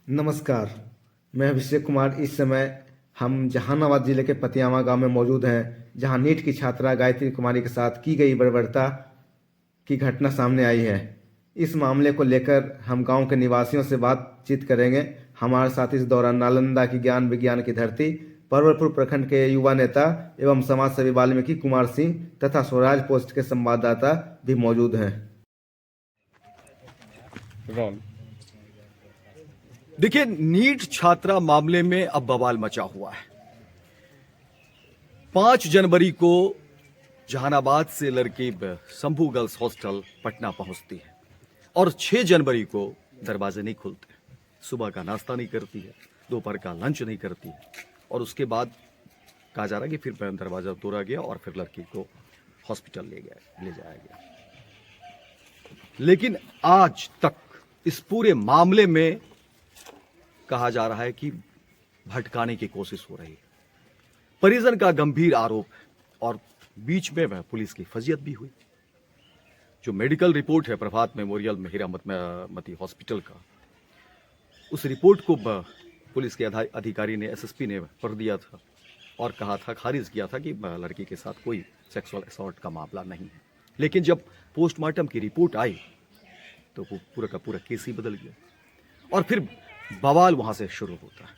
नमस्कार, मैं अभिषेक कुमार। इस समय हम जहानाबाद जिले के पतियामा गांव में मौजूद हैं, जहां नीट की छात्रा गायत्री कुमारी के साथ की गई बर्बरता की घटना सामने आई है। इस मामले को लेकर हम गांव के निवासियों से बातचीत करेंगे। हमारे साथ इस दौरान नालंदा की ज्ञान विज्ञान की धरती परवलपुर प्रखंड के युवा नेता एवं समाजसेवी वाल्मीकि कुमार सिंह तथा स्वराज पोस्ट के संवाददाता भी मौजूद हैं। देखिए, नीट छात्रा मामले में अब बवाल मचा हुआ है। 5 जनवरी को जहानाबाद से लड़की शंभू गर्ल्स हॉस्टल पटना पहुंचती है और 6 जनवरी को दरवाजे नहीं खुलते। सुबह का नाश्ता नहीं करती है, दोपहर का लंच नहीं करती है और उसके बाद कहा जा रहा है कि फिर दरवाजा तोड़ा गया और फिर लड़की को हॉस्पिटल ले जाया गया। लेकिन आज तक इस पूरे मामले में कहा जा रहा है कि भटकाने की कोशिश हो रही है। परिजन का गंभीर आरोप है और बीच में वह पुलिस की फजीयत भी हुई। जो मेडिकल रिपोर्ट है प्रभात मेमोरियल हीरामती हॉस्पिटल का, उस रिपोर्ट को पुलिस के अधिकारी ने, एसएसपी ने पढ़ दिया था और कहा था, खारिज किया था कि लड़की के साथ कोई सेक्सुअल असॉल्ट का मामला नहीं है। लेकिन जब पोस्टमार्टम की रिपोर्ट आई तो वो पूरा का पूरा केस ही बदल गया और फिर बवाल वहां से शुरू होता है।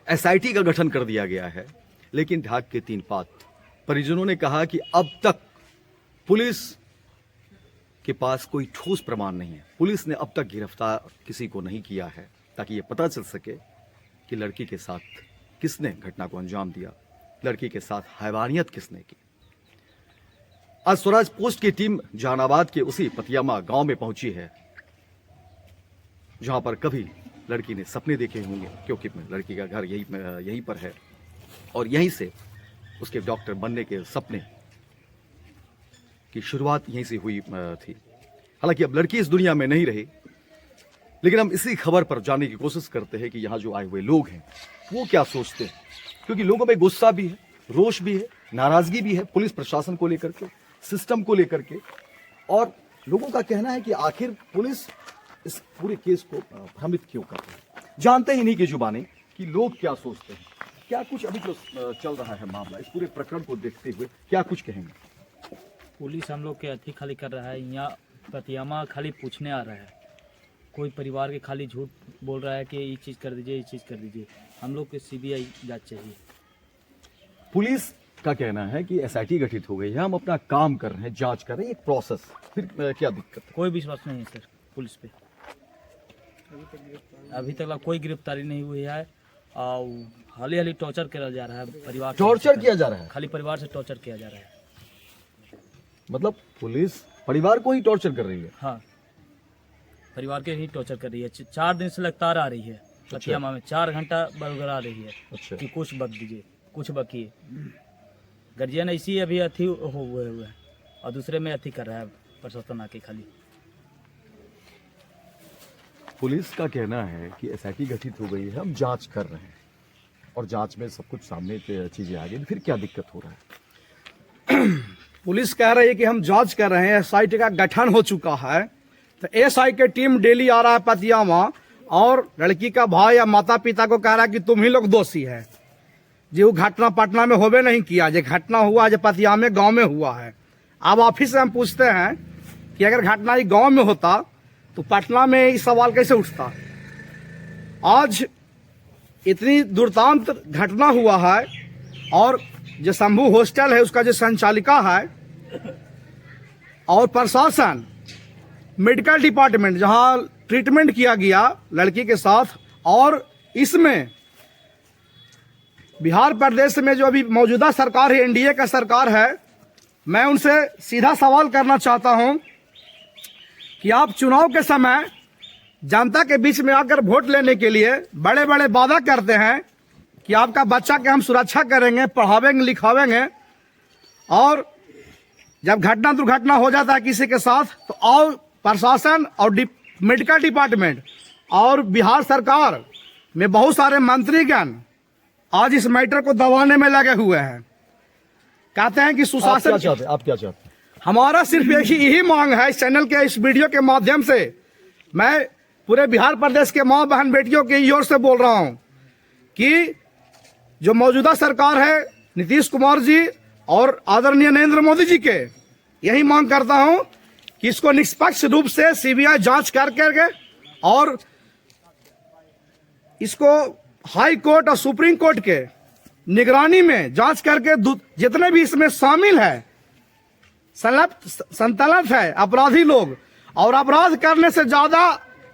एसआईटी का गठन कर दिया गया है, लेकिन ढाक के 3 पात। परिजनों ने कहा कि अब तक पुलिस के पास कोई ठोस प्रमाण नहीं है। पुलिस ने अब तक गिरफ्तार किसी को नहीं किया है ताकि यह पता चल सके कि लड़की के साथ किसने घटना को अंजाम दिया, लड़की के साथ हैवानियत किसने की। आज स्वराज पोस्ट की टीम जहानाबाद के उसी पतियामा गांव में पहुंची है, जहां पर कभी लड़की ने सपने देखे होंगे, क्योंकि लड़की का घर यहीं पर है और यहीं से उसके डॉक्टर बनने के सपने की शुरुआत यहीं से हुई थी। हालांकि अब लड़की इस दुनिया में नहीं रही, लेकिन हम इसी खबर पर जानने की कोशिश करते हैं कि यहाँ जो आए हुए लोग हैं वो क्या सोचते हैं, क्योंकि लोगों में गुस्सा भी है, रोष भी है, नाराजगी भी है पुलिस प्रशासन को लेकर के, सिस्टम को लेकर के। और लोगों का कहना है कि आखिर पुलिस इस पूरे केस को भ्रमित क्यों कर रही है। जानते ही नहीं की जुबानी कि लोग क्या सोचते हैं। क्या कुछ अभी जो चल रहा है मामला, इस पूरे प्रकरण को देखते हुए क्या कुछ कहेंगे? पुलिस हम लोग के अथी खाली कर रहा है, यहाँ पतियामा खाली पूछने आ रहा है। कोई परिवार के खाली झूठ बोल रहा है कि ये चीज़ कर दीजिए, ये चीज़ कर दीजिए। हम लोग के सीबीआई जांच चाहिए। पुलिस का कहना है कि एसआईटी गठित हो गई है, हम अपना काम कर रहे हैं, जांच कर रहे हैं, एक प्रोसेस। फिर क्या दिक्कत है? कोई विश्वास नहीं है सर पुलिस पे। अभी तक कोई गिरफ्तारी नहीं हुई है और हाल टॉर्चर किया जा रहा है। परिवार टॉर्चर किया जा रहा है, खाली परिवार से टॉर्चर किया जा रहा है। मतलब पुलिस परिवार को ही टॉर्चर कर रही है? हाँ, परिवार के ही टॉर्चर कर रही है। 4 दिन से लगातार आ रही है पतियामा में, 4 घंटा बरगरा रही है। अच्छा। कि कुछ बक दीजिए, कुछ बकिए। गार्जियन ऐसी अभी अथी हुए हैं और दूसरे में अथी कर रहा है प्रशासन आके खाली। पुलिस का कहना है कि एसआईटी गठित हो गई है, हम जांच कर रहे हैं और जांच में सब कुछ सामने चीजें आ गई। फिर क्या दिक्कत हो रहा है? पुलिस कह रही है कि हम जांच कर रहे हैं, एसआईटी का गठन हो चुका है। तो एसआई की टीम डेली आ रहा है पतियामा और लड़की का भाई या माता पिता को कह रहा है कि तुम ही लोग दोषी है। जो घटना पटना में होवे नहीं किया, जो घटना हुआ जो पतियामे गांव में हुआ है। अब ऑफिस से हम पूछते हैं कि अगर घटना ये गांव में होता तो पटना में ये सवाल कैसे उठता। आज इतनी दुर्दांत घटना हुआ है और जो शंभू हॉस्टल है उसका जो संचालिका है और प्रशासन, मेडिकल डिपार्टमेंट जहां ट्रीटमेंट किया गया लड़की के साथ, और इसमें बिहार प्रदेश में जो अभी मौजूदा सरकार है, एनडीए का सरकार है, मैं उनसे सीधा सवाल करना चाहता हूं कि आप चुनाव के समय जनता के बीच में आकर वोट लेने के लिए बड़े बड़े वादा करते हैं कि आपका बच्चा के हम सुरक्षा करेंगे, पढ़ावेंगे, लिखावेंगे, और जब घटना दुर्घटना हो जाता है किसी के साथ तो और प्रशासन और मेडिकल डिपार्टमेंट और बिहार सरकार में बहुत सारे मंत्रीगण आज इस मैटर को दबाने में लगे हुए हैं। कहते हैं कि सुशासन। आप क्या चाहते हैं? हमारा सिर्फ यही मांग है, इस चैनल के इस वीडियो के माध्यम से मैं पूरे बिहार प्रदेश के माँ बहन बेटियों के ओर से बोल रहा हूं कि जो मौजूदा सरकार है नीतीश कुमार जी और आदरणीय नरेंद्र मोदी जी के यही मांग करता हूं कि इसको निष्पक्ष रूप से सीबीआई जांच करके और इसको हाई कोर्ट और सुप्रीम कोर्ट के निगरानी में जांच करके जितने भी इसमें शामिल है संतलत है अपराधी लोग, और अपराध करने से ज्यादा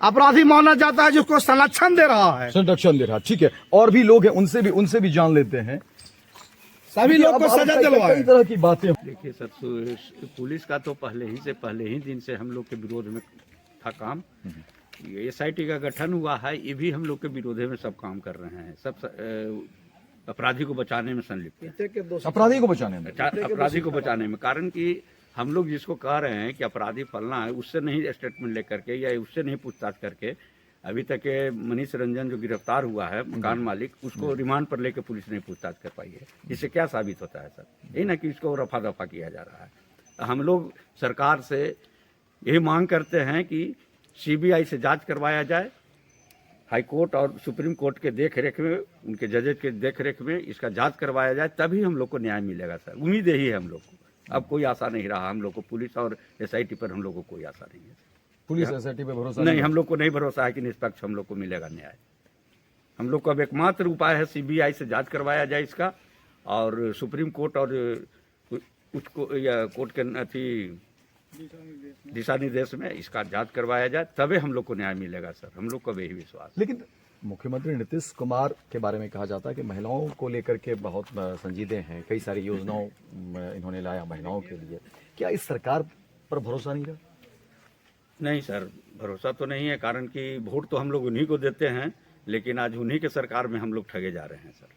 अपराधी माना जाता है जिसको संरक्षण दे रहा है। संरक्षण दे रहा, ठीक है। और भी लोग हैं, उनसे भी जान लेते हैं। सभी लोग को सजा दिलवाए। कई तरह की बातें। देखिए सर, पुलिस का तो पहले ही दिन से हम लोग के विरोध में था काम। एसआईटी का गठन हुआ है, ये भी हम लोग के विरोध में सब काम कर रहे हैं। सब अपराधी को बचाने में संलिप्त, अपराधी को बचाने में, अपराधी को बचाने में। कारण कि हम लोग जिसको कह रहे हैं कि अपराधी फलना है, उससे नहीं स्टेटमेंट लेकर के या उससे नहीं पूछताछ करके, अभी तक के मनीष रंजन जो गिरफ्तार हुआ है मकान मालिक, उसको रिमांड पर लेकर पुलिस ने पूछताछ कर पाई है। इससे क्या साबित होता है सर? यही ना कि इसको रफा दफा किया जा रहा है। हम लोग सरकार से यही मांग करते हैं कि सीबीआई से जांच करवाया जाए, हाई कोर्ट और सुप्रीम कोर्ट के देख रेख में, उनके जजेज के देख रेख में इसका जांच करवाया जाए, तभी हम लोग को न्याय मिलेगा सर। उम्मीद यही है हम लोग को। अब कोई आशा नहीं रहा हम लोग को, पुलिस और एसआईटी पर हम लोग को कोई आशा नहीं है। पुलिस एसआईटी पे भरोसा नहीं, हम लोग को नहीं भरोसा है कि निष्पक्ष हम लोग को मिलेगा न्याय। हम लोग को अब एकमात्र उपाय है सीबीआई से जांच करवाया जाए इसका, और सुप्रीम कोर्ट और उच्च कोर्ट के दिशा निर्देश में इसका जांच करवाया जाए, तभी हम लोग को न्याय मिलेगा सर। हम लोग को यही विश्वास। लेकिन मुख्यमंत्री नीतीश कुमार के बारे में कहा जाता है कि महिलाओं को लेकर के बहुत संजीदे हैं, कई सारी योजनाओं इन्होंने लाया महिलाओं के लिए। क्या इस सरकार पर भरोसा नहीं रहा? नहीं सर, भरोसा तो नहीं है, कारण कि वोट तो हम लोग उन्हीं को देते हैं, लेकिन आज उन्हीं के सरकार में हम लोग ठगे जा रहे हैं सर।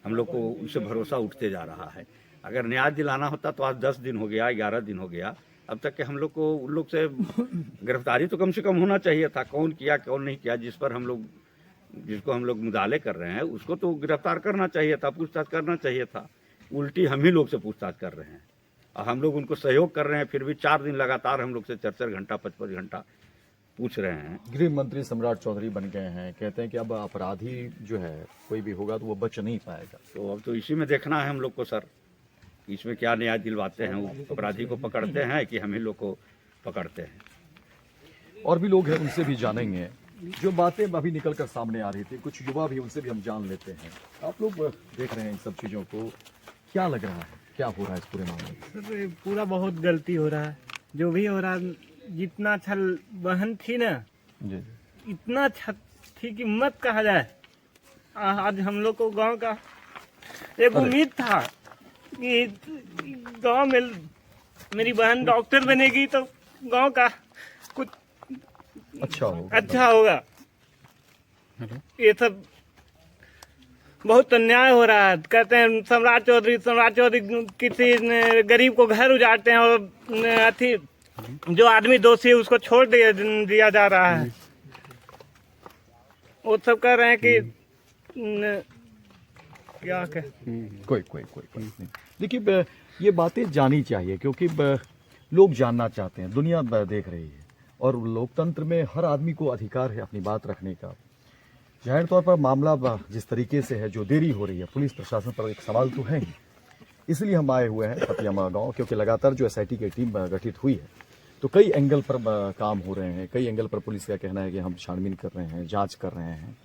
हम लोग को उनसे भरोसा उठते जा रहा है। अगर न्याय दिलाना होता तो आज 10 दिन हो गया, 11 दिन हो गया, अब तक के हम लोग को उन लोग से गिरफ्तारी तो कम से कम होना चाहिए था। कौन किया कौन नहीं किया, जिसको हम लोग मुदाले कर रहे हैं उसको तो गिरफ्तार करना चाहिए था, पूछताछ करना चाहिए था। उल्टी हम ही लोग से पूछताछ कर रहे हैं और हम लोग उनको सहयोग कर रहे हैं, फिर भी 4 दिन लगातार हम लोग से 4-4 घंटा 5-5 घंटा पूछ रहे हैं। गृह मंत्री सम्राट चौधरी बन गए हैं, कहते हैं कि अब अपराधी जो है कोई भी होगा तो वो बच नहीं पाएगा। तो अब तो इसी में देखना है हम लोग को सर, इसमें क्या न्याय दिलवाते हैं। वो अपराधी को पकड़ते हैं कि हम ही लोग को पकड़ते हैं। और भी लोग हैं, उनसे भी जानेंगे जो बातें अभी निकल कर सामने आ रही थी। कुछ युवा भी, उनसे भी हम जान लेते हैं। आप लोग देख रहे हैं इन सब चीजों को, क्या लग रहा है, क्या हो रहा है इस पूरे मामले में? सर पूरा बहुत गलती हो रहा है, जो भी हो रहा है। जितना अच्छा बहन थी ना जी, इतना अच्छा थी कि मत कहा जाए। आज हम लोग को गांव का एक उम्मीद था कि गांव में मेरी बहन डॉक्टर बनेगी तो गांव का कुछ अच्छा होगा। ये सब बहुत अन्याय हो रहा है। कहते हैं सम्राट चौधरी किसी गरीब को घर उजाड़ते हैं और अथी जो आदमी दोषी है उसको छोड़ दिया जा रहा है। वो सब कह रहे हैं कि क्या कोई नहीं। देखिए, ये बातें जानी चाहिए क्योंकि लोग जानना चाहते हैं, दुनिया देख रही है, और लोकतंत्र में हर आदमी को अधिकार है अपनी बात रखने का। जाहिर तौर पर मामला जिस तरीके से है, जो देरी हो रही है, पुलिस प्रशासन पर एक सवाल तो है ही। इसलिए हम आए हुए हैं पतियामा गांव, क्योंकि लगातार जो एसआईटी की टीम गठित हुई है तो कई एंगल पर काम हो रहे हैं। कई एंगल पर पुलिस का कहना है कि हम छानबीन कर रहे हैं, जांच कर रहे हैं,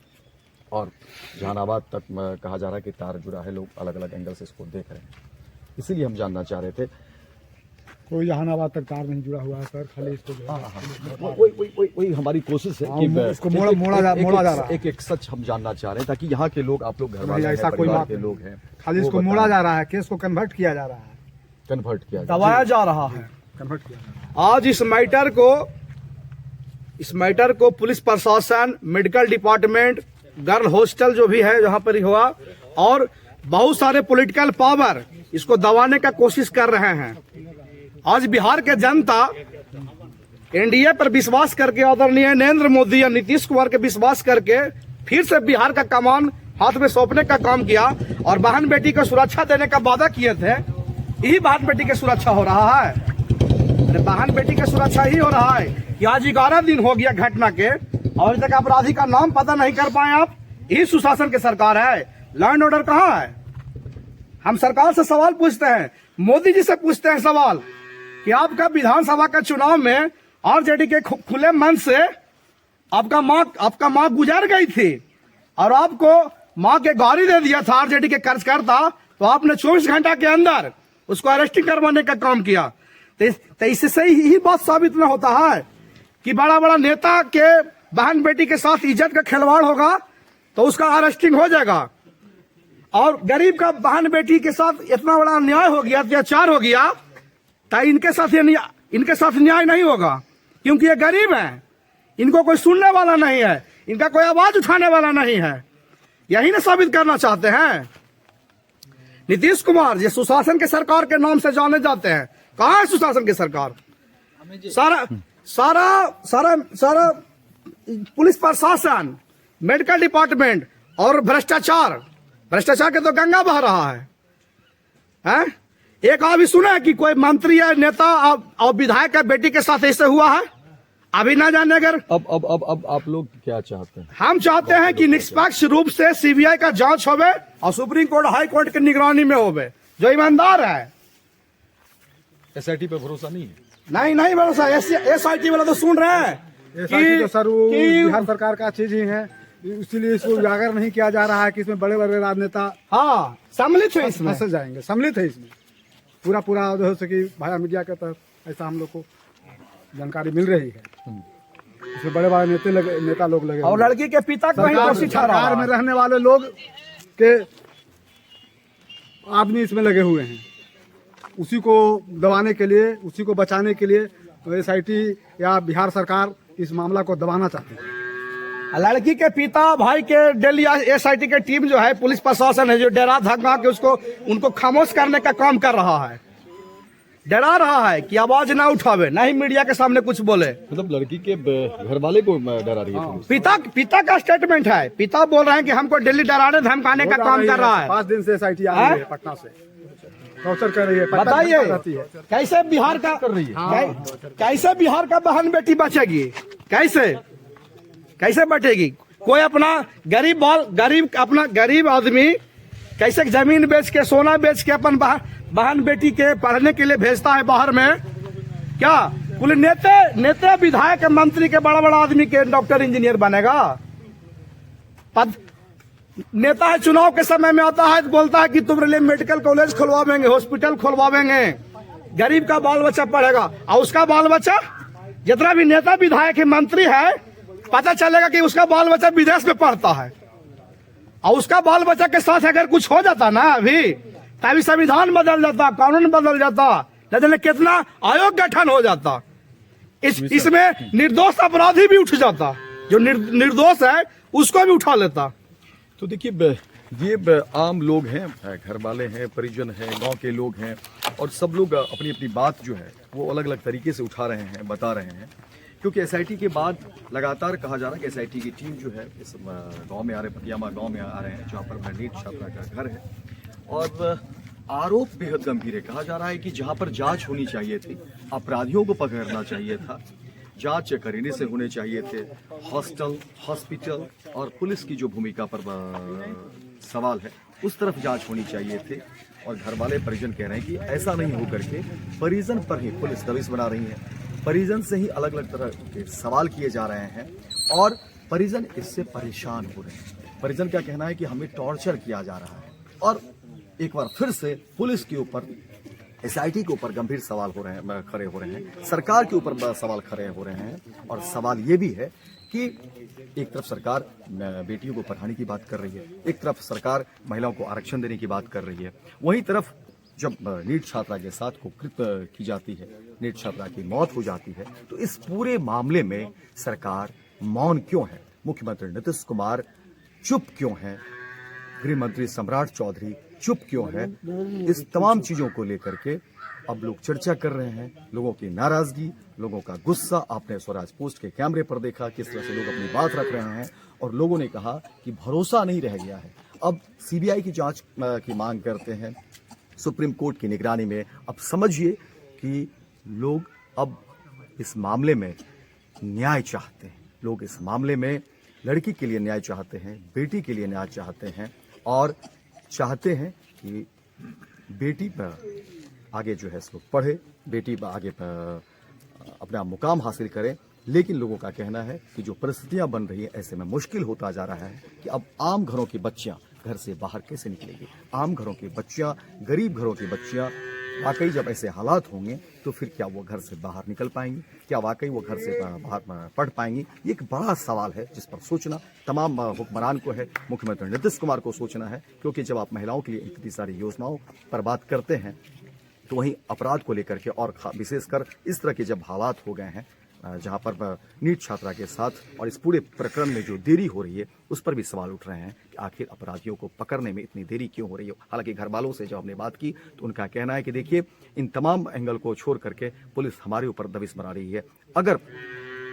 और जहानाबाद तक कहा जा रहा है कि तार जुड़ा है। लोग अलग अलग एंगल से इसको देख रहे हैं। इसीलिए हम जानना चाह रहे थे। कोई जहानाबाद तक तार नहीं जुड़ा हुआ है सर, खाली इसको वही हमारी कोशिश है कि इसको मोड़ा जा रहा है। एक सच हम जानना चाह रहे हैं ताकि यहाँ के लोग, आप लोग घर वाले ऐसा कोई बात के लोग हैं, खाली इसको मोड़ा जा रहा है, केस को कन्वर्ट किया जा रहा है, कन्वर्ट किया दबाया जा रहा है। कन्वर्ट किया जा रहा है। आज इस मैटर को पुलिस प्रशासन, मेडिकल डिपार्टमेंट, गर्ल हॉस्टल जो भी है जहां पर हुआ, और बहुत सारे पॉलिटिकल पावर इसको दबाने का कोशिश कर रहे हैं। आज बिहार के जनता एनडीए पर विश्वास करके, आदरणीय नरेंद्र मोदी या नीतीश कुमार के विश्वास करके फिर से बिहार का कमान हाथ में सौंपने का काम किया और बहन बेटी को सुरक्षा देने का वादा किए थे। यही बहन बेटी की सुरक्षा हो रहा है, बहन बेटी की सुरक्षा ही हो रहा है कि आज 11 दिन हो गया घटना के, और अभी तक अपराधी का नाम पता नहीं कर पाए आप। यही सुशासन की सरकार है। लॉ एंड ऑर्डर कहाँ है? हम सरकार से सवाल पूछते हैं, मोदी जी से पूछते हैं सवाल कि आपका विधानसभा का चुनाव में आरजेडी के खुले मन से आपका माँ गुजर गई थी और आपको माँ के गाड़ी दे दिया था आरजेडी के कार्यकर्ता, तो आपने 24 घंटा के अंदर उसको अरेस्टिंग करवाने का काम किया। तो इससे यही बात साबित न होता है कि बड़ा बड़ा नेता के बहन बेटी के साथ इज्जत का खिलवाड़ होगा तो उसका अरेस्टिंग हो जाएगा, और गरीब का बहन बेटी के साथ इतना बड़ा अन्याय हो गया, अत्याचार हो गया, तो इनके साथ न्याय नहीं होगा, क्योंकि ये गरीब हैं, इनको कोई सुनने वाला नहीं है, इनका कोई आवाज उठाने वाला नहीं है। यही ना साबित करना चाहते हैं। नीतीश कुमार ये सुशासन के सरकार के नाम से जाने जाते हैं। कहाँ है सुशासन की सरकार? सारा पुलिस प्रशासन, मेडिकल डिपार्टमेंट और भ्रष्टाचार के तो गंगा बह रहा है? एक अभी सुना है कि कोई मंत्री या नेता और विधायक का बेटी के साथ ऐसे हुआ है? अभी ना जाने। अगर अब आप लोग क्या चाहते हैं? हम चाहते हैं कि निष्पक्ष रूप से सीबीआई का जांच होवे और सुप्रीम कोर्ट हाई कोर्ट की निगरानी में होवे, जो ईमानदार है। एसआईटी पे भरोसा नहीं है? नहीं भरोसा। एसआईटी वाला तो सुन रहे हैं एसआईटी तो सर वो बिहार सरकार का चीज ही है, इसीलिए इसको उजागर नहीं किया जा रहा है कि इसमें बड़े बड़े राजनेता सम्मिलित है, इसमें फंस जाएंगे, सम्मिलित है इसमें। पूरा हो सके भाया मीडिया के तहत ऐसा हम लोग को जानकारी मिल रही है। इसमें बड़े बड़े नेता लोग लगे और लड़की के पिता को सरकार में रहने वाले लोग के आदमी इसमें लगे हुए हैं, उसी को दबाने के लिए, उसी को बचाने के लिए तो एसआईटी या बिहार सरकार इस मामला को दबाना चाहती है। लड़की के पिता भाई के दिल्ली एसआईटी की टीम जो है, पुलिस प्रशासन है, जो डरा धमका के उनको खामोश करने का काम कर रहा है, डरा रहा है कि आवाज ना उठावे, ना ही मीडिया के सामने कुछ बोले। मतलब लड़की के घर वाले को डरा रही है? पिता का स्टेटमेंट है। पिता बोल रहे हैं कि हमको दिल्ली डराने धमकाने का काम कर रहा है। 5 दिन से एसआईटी आ रही है पटना से, टॉर्चर कर रही है। बताइए कैसे बिहार का कर रही है? कैसे बिहार का बहन बेटी बचेगी? कैसे बचेगी? कोई अपना गरीब आदमी कैसे जमीन बेच के, सोना बेच के अपन बहन बेटी के पढ़ने के लिए भेजता है बाहर में? क्या पूरे नेता विधायक मंत्री के बड़ा आदमी के डॉक्टर इंजीनियर बनेगा? नेता है, चुनाव के समय में आता है तो बोलता है कि तुम्हारे लिए मेडिकल कॉलेज खुलवाएंगे, हॉस्पिटल खुलवाएंगे, गरीब का बाल बच्चा पढ़ेगा। और उसका बाल बच्चा, जितना भी नेता विधायक मंत्री है, पता चलेगा कि उसका बाल बच्चा विदेश में पढ़ता है, और उसका बाल बच्चा के साथ अगर कुछ हो जाता ना अभी, तभी संविधान बदल जाता, कानून बदल जाता, न जाने कितना आयोग गठन हो जाता। इसमें निर्दोष अपराधी भी उठ जाता, जो निर्दोष है उसको भी उठा लेता। तो देखिए, ये आम लोग हैं, घर वाले हैं, परिजन हैं, गांव के लोग हैं, और सब लोग अपनी अपनी बात जो है वो अलग अलग तरीके से उठा रहे हैं, बता रहे हैं। क्योंकि एसआईटी के बाद लगातार कहा जा रहा है कि एसआईटी की टीम जो है इस गांव में आ रहे, पतियामा गांव में आ रहे हैं, जहां पर नीट छात्रा का घर है, और आरोप बेहद गंभीर है। कहा जा रहा है कि जहां पर जांच होनी चाहिए थी, अपराधियों को पकड़ना चाहिए था, जांच करीने से होने चाहिए थे, हॉस्पिटल और पुलिस की जो भूमिका पर सवाल है उस तरफ जांच होनी चाहिए थे। और घर वाले परिजन कह रहे हैं कि ऐसा नहीं हो करके परिजन पर ही पुलिस दबिश बना रही है, परिजन से ही अलग अलग तरह के सवाल किए जा रहे हैं, और परिजन इससे परेशान हो रहे हैं। परिजन का कहना है कि हमें टॉर्चर किया जा रहा है, और एक बार फिर से पुलिस के ऊपर, एसआईटी के ऊपर गंभीर सवाल खड़े हो रहे हैं, सरकार के ऊपर सवाल खड़े हो रहे हैं। और सवाल ये भी है कि एक तरफ सरकार बेटियों को पढ़ाने की बात कर रही है, एक तरफ सरकार महिलाओं को आरक्षण देने की बात कर रही है, वहीं तरफ जब नीट छात्रा के साथ कुकृत्य की जाती है, नीट छात्रा की मौत हो जाती है, तो इस पूरे मामले में सरकार मौन क्यों है? मुख्यमंत्री नीतीश कुमार चुप क्यों है? गृह मंत्री सम्राट चौधरी चुप क्यों है? इस तमाम चीजों को लेकर के अब लोग चर्चा कर रहे हैं। लोगों की नाराजगी, लोगों का गुस्सा आपने स्वराज पोस्ट के कैमरे पर देखा, किस तरह से लोग अपनी बात रख रहे हैं, और लोगों ने कहा कि भरोसा नहीं रह गया है। अब सीबीआई की जांच की मांग करते हैं, सुप्रीम कोर्ट की निगरानी में। अब समझिए कि लोग अब इस मामले में न्याय चाहते हैं, लोग इस मामले में लड़की के लिए न्याय चाहते हैं, बेटी के लिए न्याय चाहते हैं और चाहते हैं कि बेटी पर आगे जो है सो पढ़े, बेटी पर आगे पर अपना मुकाम हासिल करे। लेकिन लोगों का कहना है कि जो परिस्थितियां बन रही है ऐसे में मुश्किल होता जा रहा है कि अब आम घरों की बच्चियां घर से बाहर कैसे निकलेगी। आम घरों की बच्चियां, गरीब घरों की बच्चियां वाकई जब ऐसे हालात होंगे तो फिर क्या वो घर से बाहर निकल पाएंगी, क्या वाकई वो घर से बाहर पढ़ पाएंगी। ये एक बड़ा सवाल है जिस पर सोचना तमाम हुक्मरान को है, मुख्यमंत्री नीतीश कुमार को सोचना है। क्योंकि जब आप महिलाओं के लिए इतनी सारी योजनाओं पर बात करते हैं तो वहीं अपराध को लेकर के और विशेषकर इस तरह के जब हालात हो गए हैं जहां पर नीट छात्रा के साथ और इस पूरे प्रकरण में जो देरी हो रही है उस पर भी सवाल उठ रहे हैं कि आखिर अपराधियों को पकड़ने में इतनी देरी क्यों हो रही है। हालांकि घर वालों से जब हमने बात की तो उनका कहना है कि देखिए इन तमाम एंगल को छोड़ करके पुलिस हमारे ऊपर दबिश बना रही है। अगर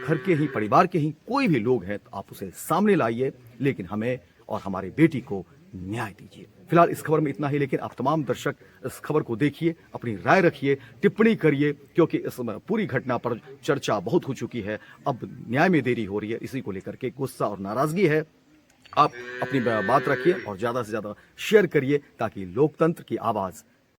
घर के ही परिवार के ही कोई भी लोग हैं तो आप उसे सामने लाइए, लेकिन हमें और हमारी बेटी को न्याय दीजिए। फिलहाल इस खबर में इतना ही, लेकिन आप तमाम दर्शक इस खबर को देखिए, अपनी राय रखिए, टिप्पणी करिए, क्योंकि इस पूरी घटना पर चर्चा बहुत हो चुकी है। अब न्याय में देरी हो रही है, इसी को लेकर के गुस्सा और नाराजगी है। आप अपनी बात रखिए और ज्यादा से ज्यादा शेयर करिए ताकि लोकतंत्र की आवाज